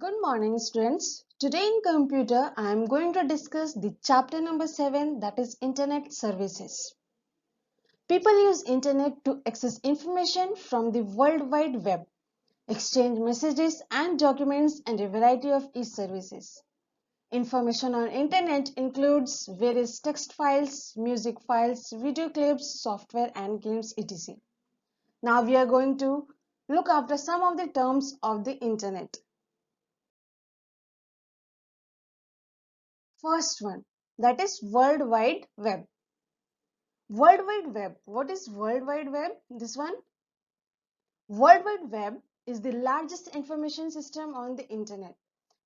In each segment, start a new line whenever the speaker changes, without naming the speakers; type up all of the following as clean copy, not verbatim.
Good morning, students. Today in computer, I am going to discuss the chapter number 7, that is Internet Services. People use Internet to access information from the World Wide Web, exchange messages and documents, and a variety of e-services. Information on Internet includes various text files, music files, video clips, software and games, etc. Now we are going to look after some of the terms of the Internet. First one, that is World Wide Web. World Wide Web. What is World Wide Web? This one. World Wide Web is the largest information system on the internet.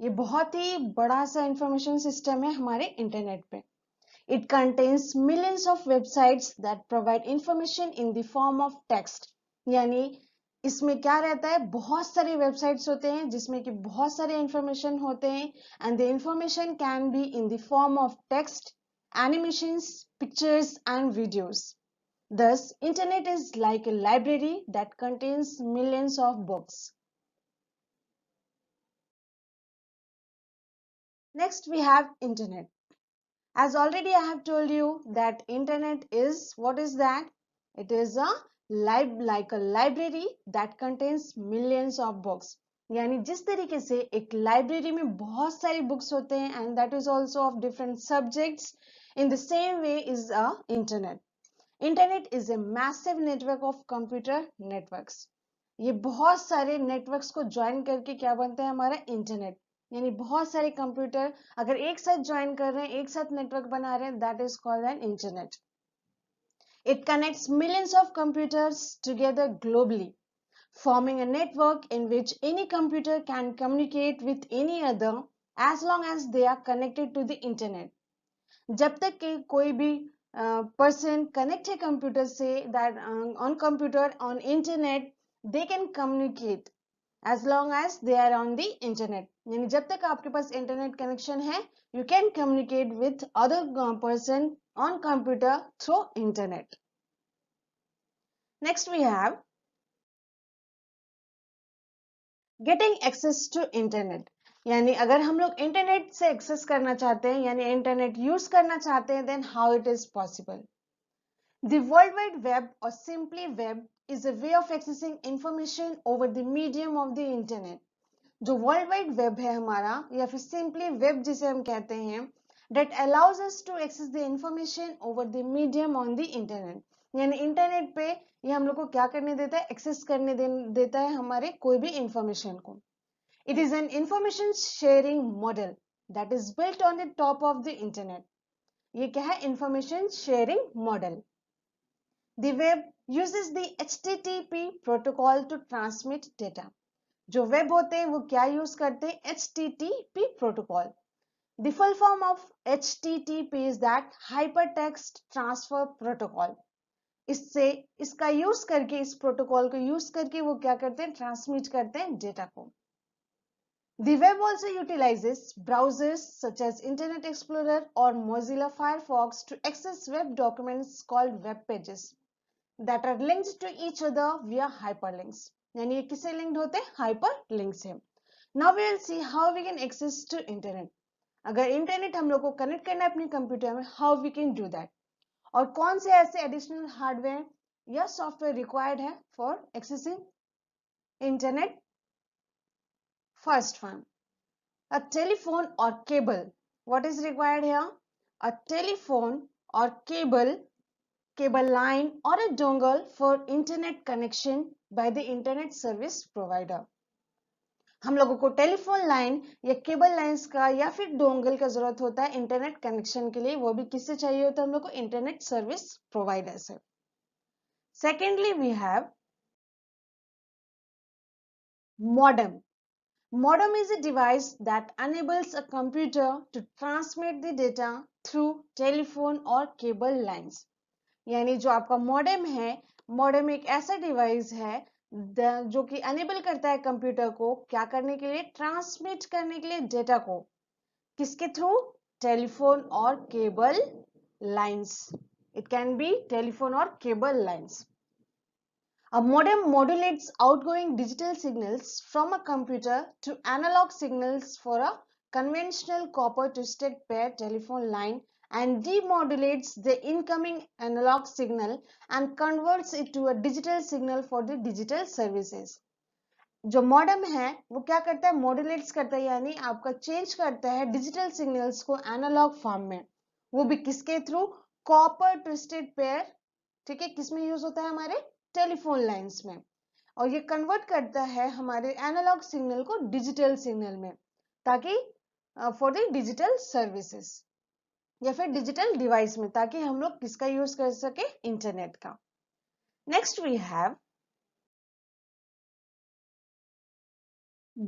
ये बहुत ही बड़ा सा information system है हमारे internet पे. It contains millions of websites that provide information in the form of text. यानी इसमें क्या रहता है, बहुत सारे वेबसाइट्स होते हैं जिसमें कि बहुत सारे इंफॉर्मेशन होते हैं and the information can be in the form of text, animations, pictures and videos. Thus, internet is like a library that contains millions of books. Next we have internet. As already I have told you that internet is, what is that? It is a like a library that contains millions of books. यानी जिस तरीके से एक library में बहुत सारी books होते हैं and that is also of different subjects, in the same way is a internet. Internet is a massive network of computer networks. ये बहुत सारे नेटवर्क्स को ज्वाइन करके क्या बनता है हमारा इंटरनेट. यानी बहुत सारे कंप्यूटर अगर एक साथ ज्वाइन कर रहे हैं, एक साथ नेटवर्क बना रहे हैं, that is called an internet. It connects millions of computers together globally, forming a network in which any computer can communicate with any other as long as they are connected to the internet. जब तक कि कोई भी person connect है computer से, that on computer on internet they can communicate as long as they are on the internet. यानी जब तक आपके पास इंटरनेट कनेक्शन है, you can communicate with other person on computer through internet. Next we have getting access to internet. यानी अगर हम लोग internet से एक्सेस करना चाहते हैं, यानी इंटरनेट यूज करना चाहते हैं, then how it is possible? The World Wide Web or simply web is a way of accessing information over the medium of the internet. जो वर्ल्ड वाइड वेब है हमारा या फिर सिंपली वेब जिसे हम कहते हैं, that allows us to access the information over the medium on the internet. यानी इंटरनेट पे ये हम लोग को क्या करने देता है, एक्सेस करने देता है हमारे कोई भी इंफॉर्मेशन को. It is an information sharing model that is built on the top of the internet. ये क्या है, information sharing model. The web uses the HTTP protocol to transmit data. जो वेब होते हैं वो क्या यूज करते हैं, HTTP protocol. The full form of HTTP is that hypertext transfer protocol. इससे इसका यूज करके, इस प्रोटोकॉल को यूज करके वो क्या करते हैं, ट्रांसमिट करते हैं डेटा को. The web also utilizes browsers such as Internet Explorer or Mozilla Firefox to access web documents called web pages that are linked to each other via hyperlinks. यानी ये किससे लिंक्ड होते हैं, हाइपर लिंक से. Now we will see how we can access to internet. अगर internet हम लोग को कनेक्ट करना है अपने कंप्यूटर में, how we can do that, और कौन से ऐसे एडिशनल हार्डवेयर या सॉफ्टवेयर रिक्वायर्ड है for accessing internet. First one, a telephone or cable. What is required here? A telephone or cable line or a dongle for internet connection by the internet service provider. हम लोगों को telephone line या cable lines का या फिर dongle का जरूरत होता है इंटरनेट कनेक्शन के लिए. वो भी किससे चाहिए होता है, हम लोग को इंटरनेट सर्विस प्रोवाइडर से. Secondly we have modem. Modem is a device that enables a computer to transmit the data through telephone or cable lines. यानी जो आपका मॉडेम है, मॉडेम एक ऐसा डिवाइस है जो कि एनेबल करता है कंप्यूटर को क्या करने के लिए, ट्रांसमिट करने के लिए डेटा को. किसके थ्रू, टेलीफोन और cable lines. It can be telephone और cable lines. A modem modulates outgoing digital signals from a computer to analog signals for a conventional copper twisted pair telephone line and demodulates the incoming analog signal and converts it to a digital signal for the digital services. जो modem है वो क्या करता है, मॉड्यूलेट्स करता है, यानी आपका चेंज करता है डिजिटल सिग्नल्स को एनालॉग फॉर्म में, वो भी किसके थ्रू, कॉपर ट्विस्टेड पेयर, ठीक है, किसमें यूज होता है, हमारे टेलीफोन लाइंस में, और ये कन्वर्ट करता है हमारे एनालॉग सिग्नल को डिजिटल सिग्नल में, ताकि फॉर द डिजिटल सर्विसेज या फिर डिजिटल डिवाइस में, ताकि हम लोग किसका यूज कर सके, इंटरनेट का। Next we have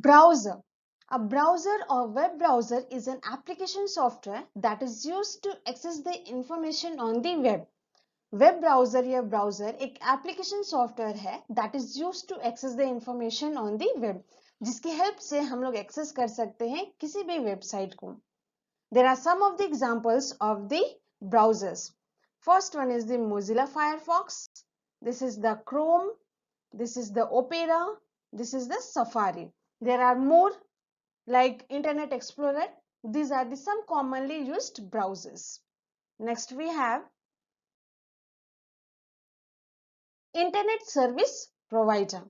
browser. A browser or web browser is an application software that is used to access the information on the web. Web browser या ब्राउजर एक एप्लीकेशन सॉफ्टवेयर है that is used to access the information on the web, जिसकी help से हम लोग access कर सकते हैं किसी भी वेबसाइट को। There are some of the examples of the browsers. First one is the Mozilla Firefox, this is the Chrome, this is the opera, this is the safari. There are more like internet explorer. These are the some commonly used browsers. Next we have internet service provider,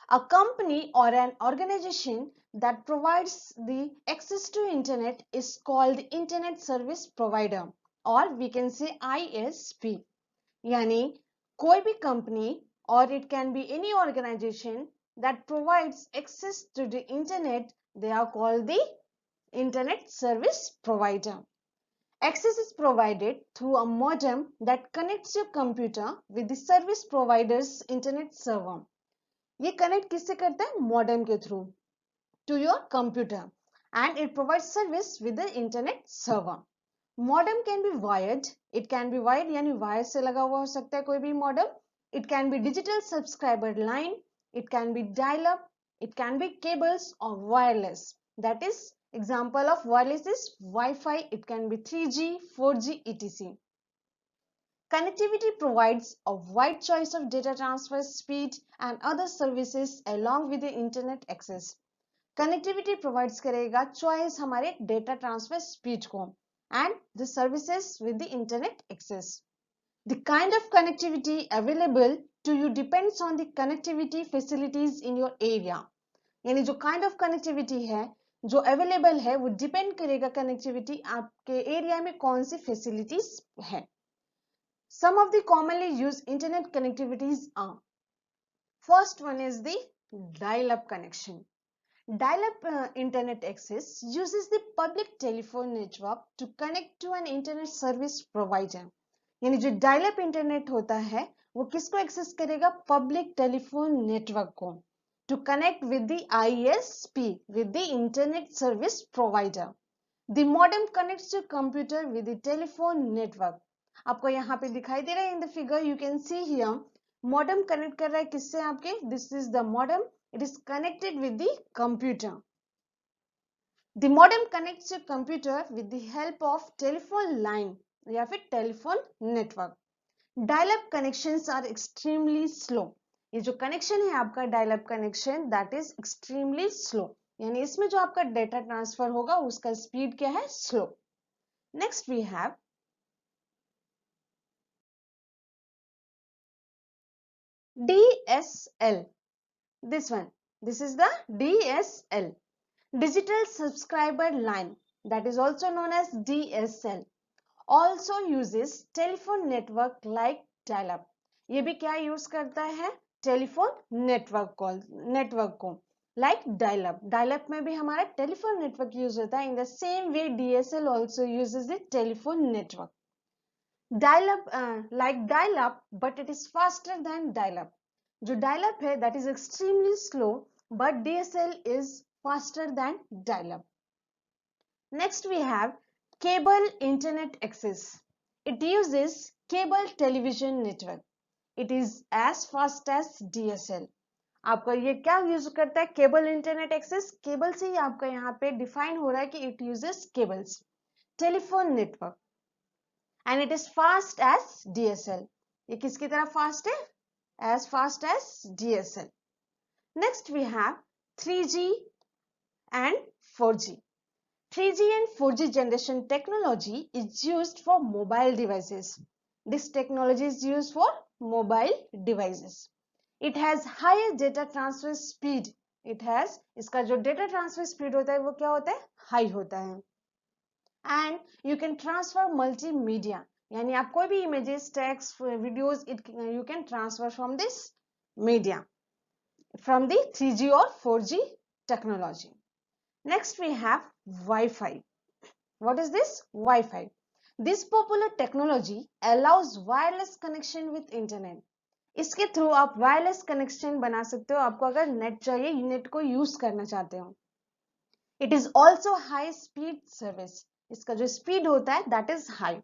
a company or an organization that provides the access to internet is called internet service provider, or we can say ISP. यानी कोई भी company or it can be any organization that provides access to the internet, they are called the internet service provider. Access is provided through a modem that connects your computer with the service provider's internet server. ये connect किससे करता है, modem के through to your computer, and it provides service with the internet server. Modem can be wired, it can be wired यानी wire से लगा हुआ हो सकता है कोई भी modem. It can be digital subscriber line, it can be dial-up, it can be cables or wireless. That is example of wireless is Wi-Fi, it can be 3G, 4G, etc. Connectivity provides a wide choice of data transfer speed and other services along with the internet access. Connectivity provides करेगा choice हमारे data transfer speed को and the services with the internet access. The kind of connectivity available to you depends on the connectivity facilities in your area. यानी जो kind of connectivity है जो available है वो depend करेगा connectivity आपके area में कौन सी facilities है। Some of the commonly used internet connectivities are, first one is the dial-up connection. Dial-up internet access uses the public telephone network to connect to an internet service provider. यानी जो dial-up internet होता है वो किसको access करेगा, public telephone network को, to connect with the ISP, with the internet service provider. The modem connects your computer with the telephone network. आपको यहाँ पे दिखाई दे रहा है in the figure, you can see here modem connect कर रहा है किससे आपके, this is the modem, it is connected with the computer. The modem connects your computer with the help of telephone line या फिर telephone network. Dial-up connections are extremely slow. ये जो connection है आपका dial-up connection that is extremely slow. यानी इसमें जो आपका data transfer होगा उसका speed क्या है, slow. Next we have DSL. This one, this is the DSL, digital subscriber line, that is also known as DSL, also uses telephone network like dial-up. ये भी क्या यूज करता है, टेलीफोन नेटवर्क को like dial-up. Dial-up में भी हमारा telephone network use होता है, in the same way DSL also uses the telephone network. Dial-up like dial-up, but it is faster than dial-up. जो dial-up है that is extremely slow, but DSL is faster than dial-up. Next we have cable internet access. It uses cable television network. It is as fast as DSL. आपका ये क्या use करता है, cable internet access, cable से ही आपका यहाँ पे define हो रहा है कि it uses cables, telephone network, and it is fast as DSL. ये किसकी तरह फास्ट है, as fast as DSL. Next we have 3G and 4G. 3G and 4G generation technology is used for mobile devices. This technology is used for mobile devices. It has higher data transfer speed. इसका जो data transfer speed होता है वो क्या होता है? High होता है. And you can transfer multimedia. यानी आप कोई भी images, text, videos, you can transfer from this media, from the 3G or 4G technology. Next we have Wi-Fi. What is this? Wi-Fi. This popular technology allows wireless connection with internet. इसके through आप wireless connection बना सकते हो. आपको अगर net चाहिए, net को use करना चाहते हो. It is also high speed service. इसका जो स्पीड होता है that is high.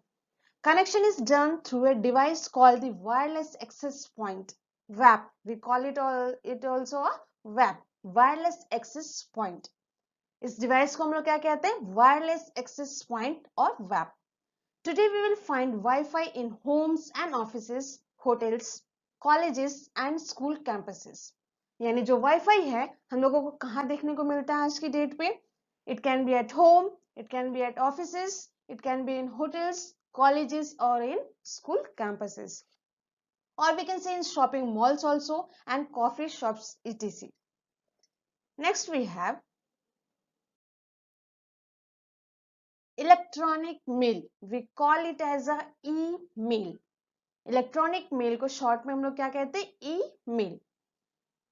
Connection is done through a device called the wireless access point, WAP. We call it also a WAP, wireless access point. इस device को हम लोग क्या कहते हैं? वायरलेस एक्सेस पॉइंट और WAP. Today we will find Wi-Fi in homes and offices, hotels, colleges and school campuses. यानी जो Wi-Fi है हम लोगों को कहाँ देखने को मिलता है आज की डेट पे? It can be at home, it can be at offices, it can be in hotels, colleges or in school campuses. Or we can say in shopping malls also and coffee shops etc. Next we have electronic mail. We call it as a e-mail. Electronic mail को short में हम लोग क्या कहते हैं? Email.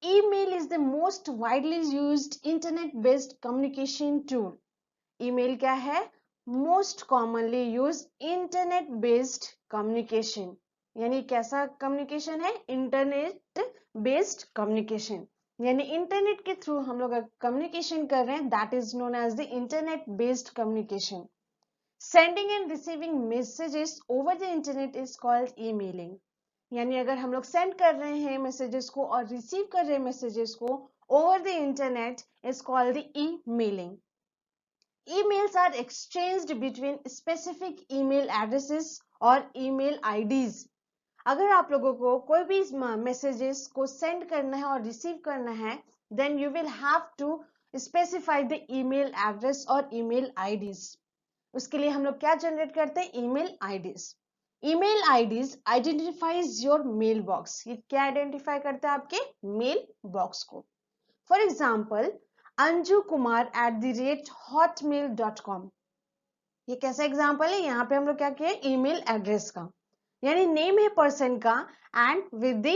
Email is the most widely used internet based communication tool. Email क्या है? Most commonly use internet based communication. यानी कैसा कम्युनिकेशन है? Internet based communication. यानी इंटरनेट के थ्रू हम लोग कम्युनिकेशन कर रहे हैं, that is known as the internet based communication. Sending and receiving messages over the internet is called emailing. यानी अगर हम लोग सेंड कर रहे हैं मैसेजेस को और रिसीव कर रहे हैं मैसेजेस को over the internet is called the emailing. Emails are exchanged between specific email addresses और email IDs. अगर आप लोगों को कोई भी मैसेजेस को सेंड करना है और रिसीव करना है, then you will have to specify the email address और email IDs. उसके लिए हम लोग क्या जनरेट करते हैं? Email IDs. Email IDs identifies your mail box. ये क्या आइडेंटिफाई करता है? आपके मेल बॉक्स को. For example anjukumar@hotmail.com. ये कैसा एग्जाम्पल है? यहाँ पे हम लोग क्या किए? ईमेल एड्रेस का, यानी नेम है पर्सन का and with the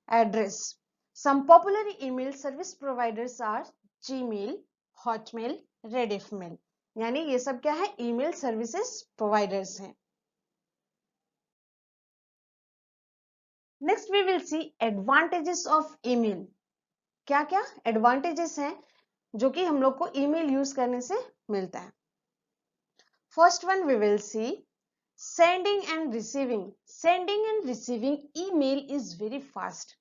address. Some popular email service providers are Gmail, Hotmail, Rediffmail. यानी ये सब क्या है? ईमेल सर्विसेज प्रोवाइडर्स हैं. Next we will see advantages of email. क्या क्या एडवांटेजेस हैं जो कि हम लोग को ईमेल यूज करने से मिलता है? First one we will see sending and receiving. Sending and receiving email is very fast.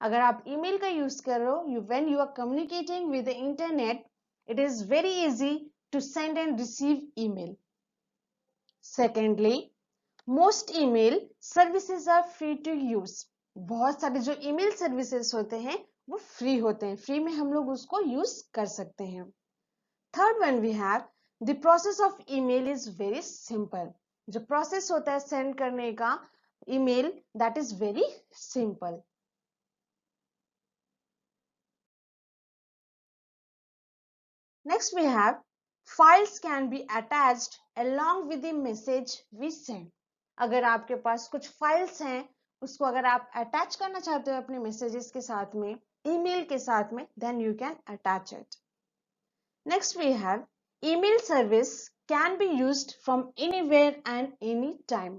अगर आप ईमेल का यूज कर रहे हो, when you are communicating with the internet, it is very easy to send and receive email. Secondly, most email services are free to use. बहुत सारे जो email services होते हैं वो फ्री होते हैं, फ्री में हम लोग उसको यूज कर सकते हैं. Third one we have the process of email is very simple. जो प्रोसेस होता है सेंड करने का email, that is very simple. Next we have files can be attached along with the message we send. अगर आपके पास कुछ files हैं, उसको अगर आप अटैच करना चाहते हो अपने मैसेजेस के साथ में, ईमेल के साथ में, then you can attach it. Next we have email service can be used from anywhere and any time.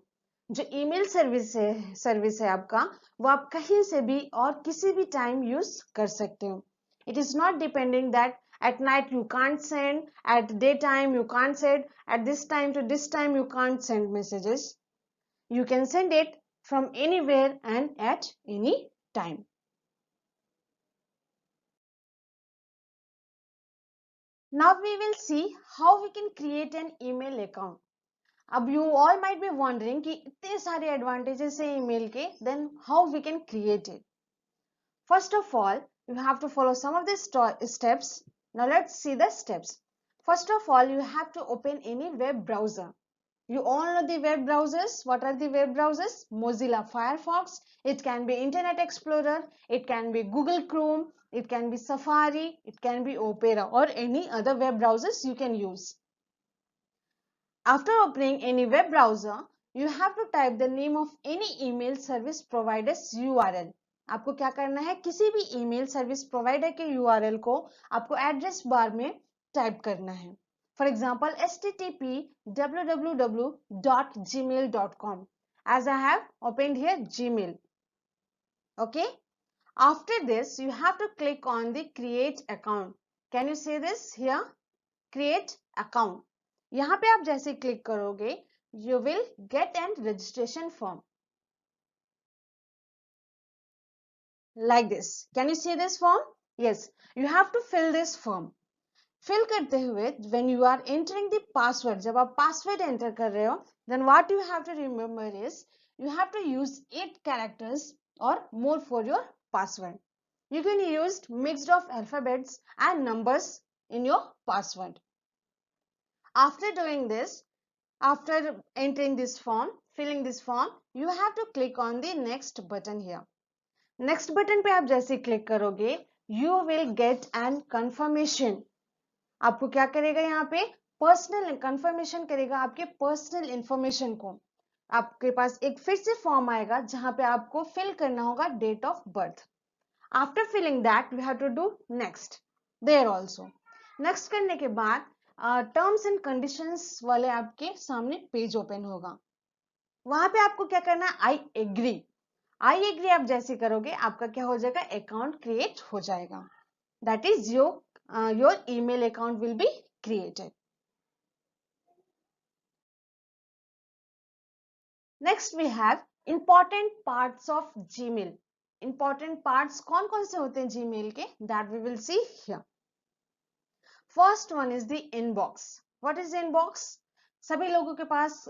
जो ईमेल सर्विस है आपका, वो आप कहीं से भी और किसी भी टाइम यूज कर सकते हो. It is not depending that at night you can't send, at daytime you can't send, at this time to this time you can't send messages. You can send it from anywhere and at any time. Now we will see how we can create an email account. अब you all might be wondering कि इतने सारे advantages हैं email के, then how we can create it. First of all, you have to follow some of these steps. Now let's see the steps. First of all, you have to open any web browser. You all know the web browsers. What are the web browsers? Mozilla Firefox. It can be Internet Explorer. It can be Google Chrome. It can be Safari. It can be Opera or any other web browsers you can use. After opening any web browser, you have to type the name of any email service provider's URL. आपको क्या करना है? किसी भी email service provider के URL को आपको address bar में type करना है. For example, http://www.gmail.com. As I have opened here Gmail. Okay. After this, you have to click on the create account. Can you see this here? Create account. यहाँ पे आप जैसे click करोगे, you will get an registration form. Like this. Can you see this form? Yes. You have to fill this form. Fill करते हुए, when you are entering the password, जब आप password enter कर रहे हो, then what you have to remember is, you have to use 8 characters or more for your password. You can use mixed of alphabets and numbers in your password. After doing this, after entering this form, filling this form, you have to click on the next button here. Next button पे आप जैसे click करोगे, you will get an confirmation. आपको क्या करेगा यहाँ पे? Personal confirmation करेगा आपके personal information को. आपके पास एक फिर से फॉर्म आएगा जहां पे आपको फिल करना होगा date of birth. After filling that, we have to do next. There also. Next करने के बाद टर्म्स एंड कंडीशंस वाले आपके सामने पेज ओपन होगा. वहां पे आपको क्या करना है? आई एग्री आप जैसे करोगे, आपका क्या हो जाएगा? अकाउंट क्रिएट हो जाएगा. That is your email account will be created. Next we have important parts of Gmail. Important parts कौन कौन से होते हैं जीमेल के? That we will see here. First one is the inbox. What is inbox? सभी लोगों के पास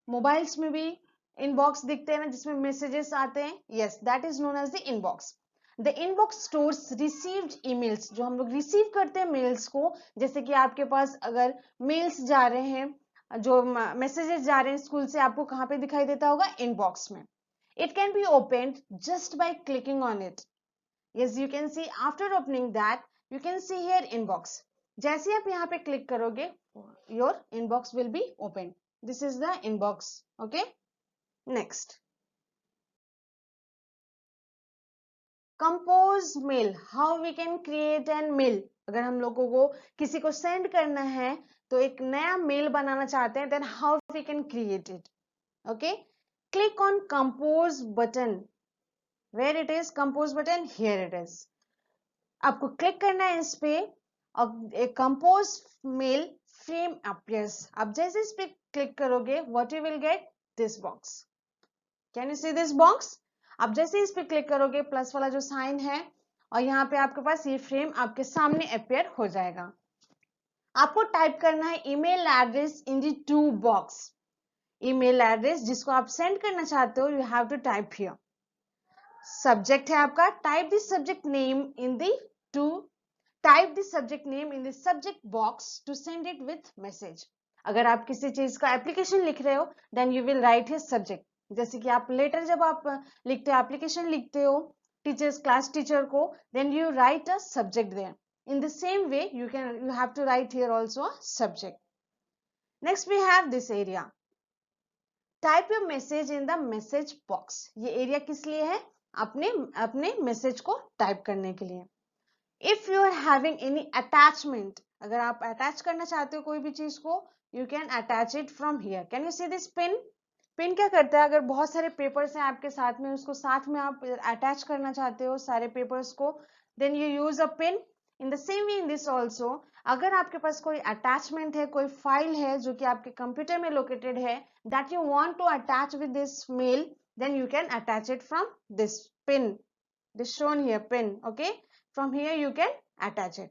mobiles में भी इनबॉक्स दिखते हैं ना, जिसमें मैसेजेस आते हैं. Yes, that is known as the inbox. The inbox stores received emails. जो हम लोग रिसीव करते हैं मेल्स को, जैसे कि आपके पास अगर मेल्स जा रहे हैं, जो मैसेजेस जा रहे हैं स्कूल से, आपको कहाँ पे दिखाई देता होगा? इनबॉक्स में. It can B opened just by clicking on it. Yes, you can C after opening that you can see here inbox. जैसे आप यहाँ पे क्लिक करोगे, your inbox will be open. This is the inbox. Okay. Next, compose mail. How we can create an mail? अगर हम लोगों को किसी को सेंड करना है, तो एक नया मेल बनाना चाहते हैं, then how we can create it? Okay. Click on compose button. Where it is compose button? Here it is. आपको क्लिक करना है इस पे, और एक कंपोज मेल फ्रेम appears. आप जैसे इस पे क्लिक करोगे, what you will get? This box. Can you see this box? आप जैसे इस पे क्लिक करोगे, प्लस वाला जो साइन है, और यहाँ पे आपके पास ये फ्रेम आपके सामने अपेयर हो जाएगा. आपको टाइप करना है email address in the to box. Email address जिसको आप सेंड करना चाहते हो, you have to type here. Subject है आपका, type the subject name in the to. Type the subject name in the subject box to send it with message. अगर आप किसी चीज का एप्लीकेशन लिख रहे हो, then you will write here subject. जैसे कि आप लेटर जब आप लिखते हो, एप्लीकेशन लिखते हो टीचर्स, क्लास टीचर को, then you write a subject there. In the same way, you have to write here also a subject. Next we have this area. Type your message in the message box. ये area किस लिए है? अपने message को type करने के लिए. If you are having any attachment, अगर आप attach करना चाहते हो कोई भी चीज को, you can attach it from here. Can you see this pin? Pin क्या करता है? अगर बहुत सारे पेपर्स हैं आपके साथ में, उसको साथ में आप अटैच करना चाहते हो सारे पेपर्स को, then you use a pin. In the same way in this also, अगर आपके पास कोई अटैचमेंट है, कोई फाइल है जो कि आपके कंप्यूटर में लोकेटेड है, that you want to attach with this mail, then you can attach it from this pin. This shown here pin. Okay, from here you can attach it.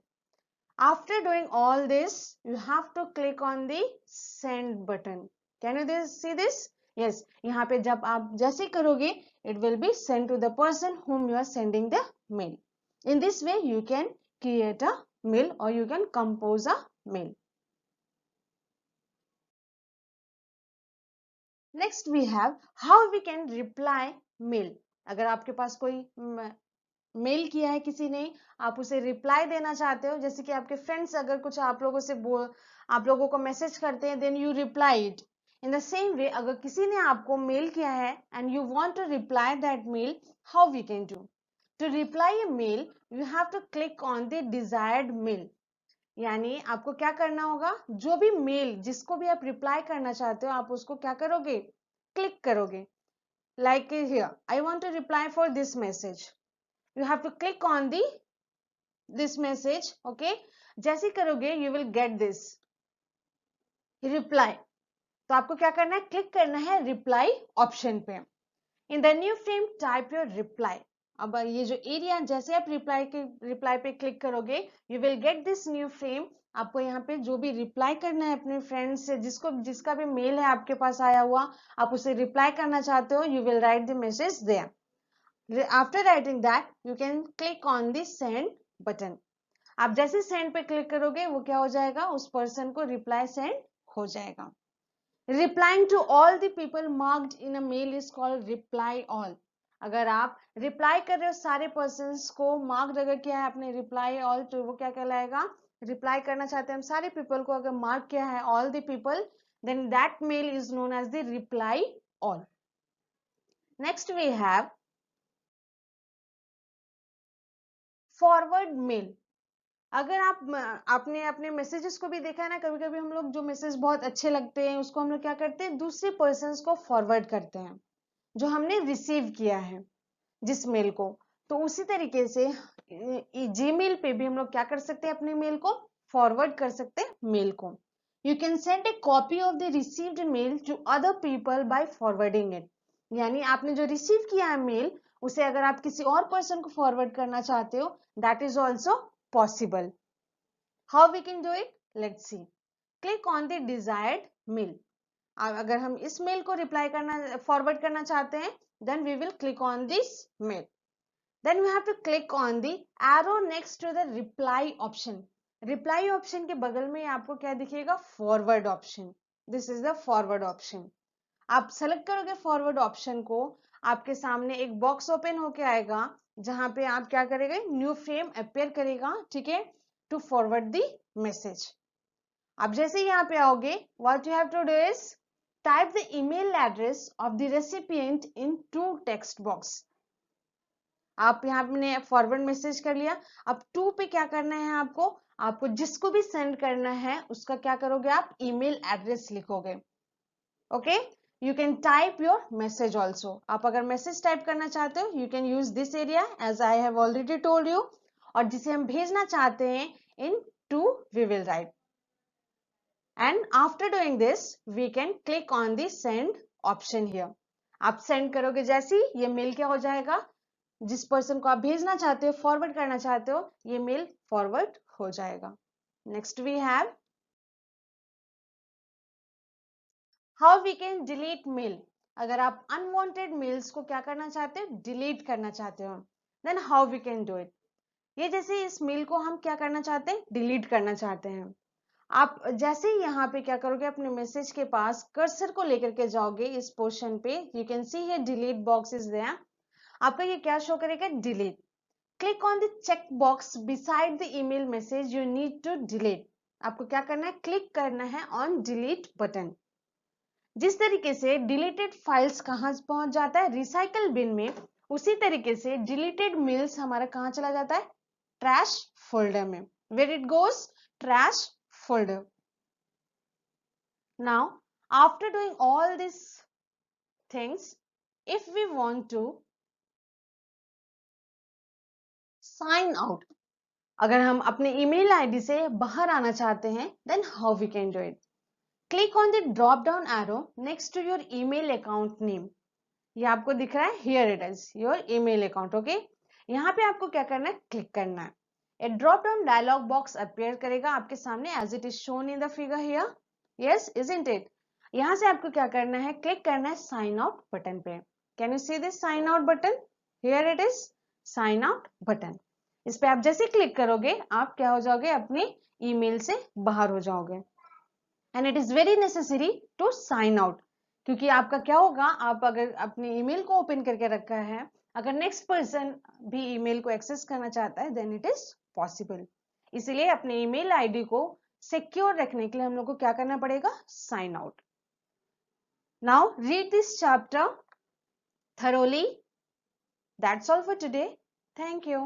After doing all this, you have to click on the send button. Can you see this? Yes, यहाँ पे जब आप जैसे करोगे it will be sent to the person whom you are sending the mail. In this way you can create a mail or you can compose a mail. Next we have how we can reply mail. अगर आपके पास कोई mail किया है किसी ने, आप उसे reply देना चाहते हो, जैसे कि आपके फ्रेंड्स अगर कुछ आप लोगों को मैसेज करते हैं, then you reply it. In the same way अगर किसी ने आपको मेल किया है and you want to reply that mail, how we can do. To reply a mail you have to click on the desired mail. यानी आपको क्या करना होगा, जो भी मेल जिसको भी आप रिप्लाई करना चाहते हो आप उसको क्या करोगे, क्लिक करोगे. Like here I want to reply for this message, you have to click on this message. okay, जैसे करोगे you will get this reply. तो आपको क्या करना है, क्लिक करना है रिप्लाई ऑप्शन पे. In the new frame type your reply. अब ये जो एरिया जैसे आप रिप्लाई पे क्लिक करोगे you will get this new frame. आपको यहाँ पे जो भी रिप्लाई करना है अपने फ्रेंड से, जिसका भी मेल है आपके पास आया हुआ, आप उसे रिप्लाई करना चाहते हो, you will write the message there. After writing that, you can click on the send button. आप जैसे send पे क्लिक करोगे वो क्या हो जाएगा, उस पर्सन को रिप्लाई सेंड हो जाएगा. Replying to all the people marked in a mail is called reply all. अगर आप रिप्लाई कर रहे हो सारे पर्सन्स को, मार्क्ड अगर किया है आपने रिप्लाई ऑल, तो वो क्या कहलाएगा, रिप्लाई करना चाहते हैं हम सारे पीपल को, अगर मार्क किया है all the people, then that mail is known as the reply all. Next we have forward mail. अगर आपने अपने मैसेजेस को भी देखा है ना, कभी कभी हम लोग जो मैसेज बहुत अच्छे लगते हैं उसको हम लोग क्या करते हैं, दूसरे पर्सन को फॉरवर्ड करते हैं जो हमने रिसीव किया है जिस मेल को. तो उसी तरीके से जीमेल पे भी हम लोग क्या कर सकते हैं, अपने मेल को फॉरवर्ड कर सकते हैं मेल को. You can send a copy of the received mail to other people by forwarding it. यानी आपने जो रिसीव किया है मेल, उसे अगर आप किसी और पर्सन को फॉरवर्ड करना चाहते हो, that is also possible. How we can do it? Let's see. Click on the desired mail. अगर हम इस मेल को रिप्लाई करना फॉरवर्ड करना चाहते हैं, then we will click on this mail. Then we have to click on the arrow next to the reply option. Reply option के बगल में आपको क्या दिखेगा, forward option. This is the forward option. आप सेलेक्ट करोगे फॉरवर्ड ऑप्शन को, आपके सामने एक बॉक्स ओपन होके आएगा जहां पे आप क्या करेंगे, न्यू फ्रेम अपेयर करेगा. ठीक है, टू फॉरवर्ड द मैसेज. आप जैसे यहाँ पे आओगे, what you have to do is type the email address of the recipient in to text box. आप यहाँ पे फॉरवर्ड मैसेज कर लिया. अब टू पे क्या करना है, आपको जिसको भी सेंड करना है उसका क्या करोगे, आप ईमेल एड्रेस लिखोगे. Okay, you can type your message also. आप अगर मैसेज टाइप करना चाहते हो, you can use this area as I have already told you. और जिसे हम भेजना चाहते हैं, in to we will write. And after doing this we can click on the send option here. आप सेंड करोगे जैसे ही ये मेल क्या हो जाएगा, जिस पर्सन को आप भेजना चाहते हो, फॉरवर्ड करना चाहते हो, ये मेल फॉरवर्ड हो जाएगा. Next we have how we can delete mail. अगर आप अनवांटेड मेल्स को क्या करना चाहते हो, डिलीट करना चाहते हो, then how we can do it. ये जैसे इस मेल को हम क्या करना चाहते हैं, डिलीट करना चाहते हैं. आप जैसे ही यहाँ पे क्या करोगे, अपने मैसेज के पास कर्सर को लेकर के जाओगे इस पोर्शन पे, you can see here delete box is there. आपका ये क्या शो करेगा, delete. Click on the check box beside the email message you need to delete. आपको क्या करना है, क्लिक करना है ऑन डिलीट बटन. जिस तरीके से डिलीटेड फाइल्स कहां पहुंच जाता है, रिसाइकल बिन में, उसी तरीके से डिलीटेड मेल्स हमारा कहां चला जाता है, ट्रैश फोल्डर में. Where it goes, trash folder. Now after doing all this things, if we want to sign out, अगर हम अपने ईमेल आईडी से बाहर आना चाहते हैं, then how we can do it. Click on the drop down arrow next to your email account name. ये आपको दिख रहा है, here it is your email account. Okay, यहाँ पे आपको क्या करना है, क्लिक करना है. A drop down dialog box appear करेगा आपके सामने as it is shown in the figure here. Yes, isn't it. यहां से आपको क्या करना है, क्लिक करना है साइन आउट बटन पे। Can you see this sign out button? Here it is sign out button. इस पे आप जैसे क्लिक करोगे आप क्या हो जाओगे, अपने ईमेल से बाहर हो जाओगे। And it is very necessary to sign out, क्योंकि आपका क्या होगा, आप अगर अपने ईमेल को ओपन करके रखा है, अगर नेक्स्ट पर्सन भी ईमेल को एक्सेस करना चाहता है देन इट इज पॉसिबल। इसलिए अपने ईमेल आईडी को सिक्योर रखने के लिए हम लोग को क्या करना पड़ेगा, sign out. Now read this chapter thoroughly. That's all for today. Thank you.